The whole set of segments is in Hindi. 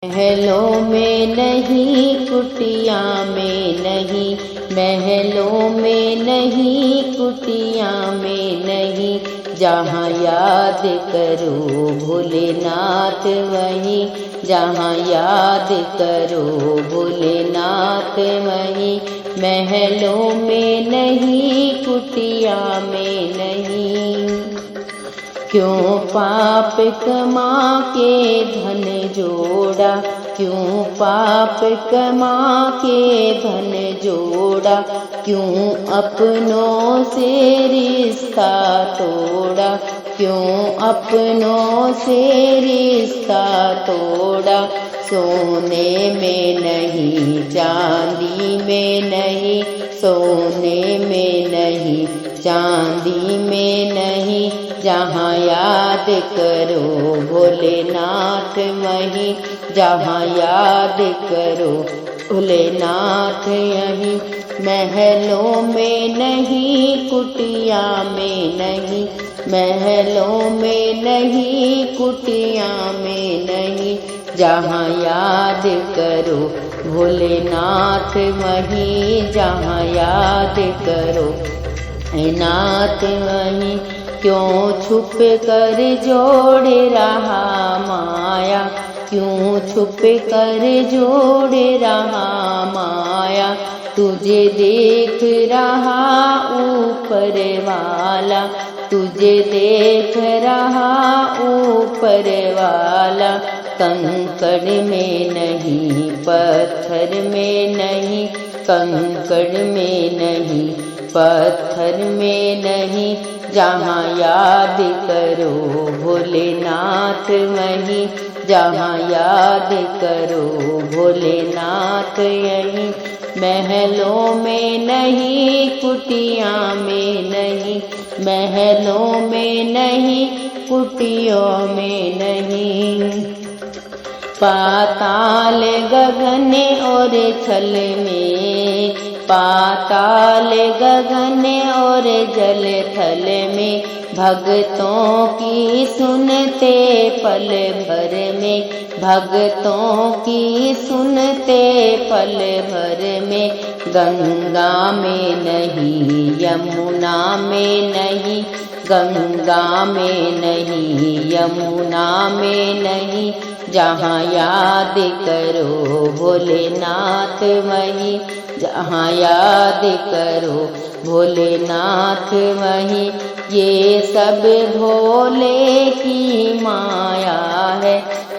महलों में नहीं, कुटिया में नहीं, महलों में नहीं, कुटिया में नहीं, जहाँ याद करो भोलेनाथ वहीं, जहाँ याद करो भोलेनाथ वहीं। महलों में नहीं, कुटिया में नहीं, क्यों पाप कमा के धन जोड़ा, क्यों पाप कमा के धन जोड़ा, क्यों अपनों से रिश्ता तोड़ा, क्यों अपनों से रिश्ता तोड़ा। सोने में नहीं, चांदी में नहीं, सोने में नहीं, चांदी में नहीं, जहाँ याद करो भोलेनाथ वहीं, जहाँ याद करो भोलेनाथ यहीं। महलों में नहीं, कुटिया में नहीं, महलों में नहीं, कुटिया में नहीं, जहाँ याद करो भोलेनाथ वहीं, जहाँ याद करो नाथ वहीं। क्यों छुप कर जोड़ रहा माया, क्यों छुप कर जोड़ रहा माया, तुझे देख रहा ऊपर वाला, तुझे देख रहा ऊपर वाला। कंकड़ में नहीं, पत्थर में नहीं, कंकड़ में नहीं, पत्थर में नहीं, जहाँ याद करो भोलेनाथ वहीं, जहाँ याद करो भोलेनाथ यहीं। महलों में नहीं, कुटिया में नहीं, महलों में नहीं, कुटियों में नहीं। पाताल गगन और छल में, पाताल गगन और जल थल में, भक्तों की सुनते पल भर में, भक्तों की सुनते पल भर में। गंगा में नहीं, यमुना में नहीं, गंगा में नहीं, यमुना में नहीं, जहाँ याद करो भोलेनाथ वहीं, जहाँ याद करो भोलेनाथ वहीं। ये सब भोले की माया है,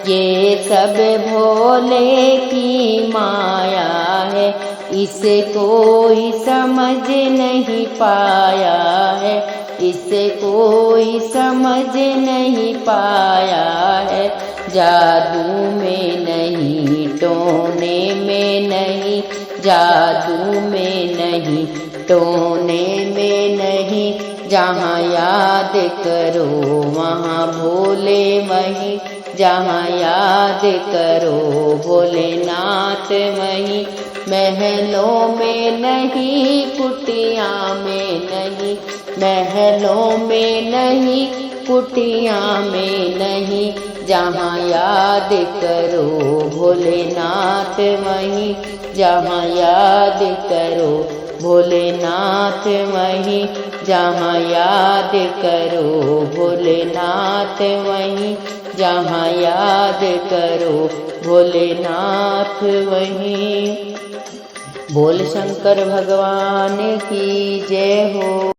ये सब भोले की माया है, इसे कोई समझ नहीं पाया है, इसे कोई समझ नहीं पाया है। जादू में नहीं, टोने में नहीं, जादू में नहीं, टोने में नहीं, जहाँ याद करो वहाँ भोले वहीं, जहाँ याद करो भोलेनाथ वहीं। महलों में नहीं, कुटिया में नहीं, महलों में नहीं, कुटिया में नहीं, जहाँ याद करो भोलेनाथ वहीं, जहाँ याद करो भोलेनाथ वहीं, जहाँ याद करो भोलेनाथ वहीं, जहाँ याद करो भोलेनाथ वहीं। बोल शंकर भगवान की जय हो।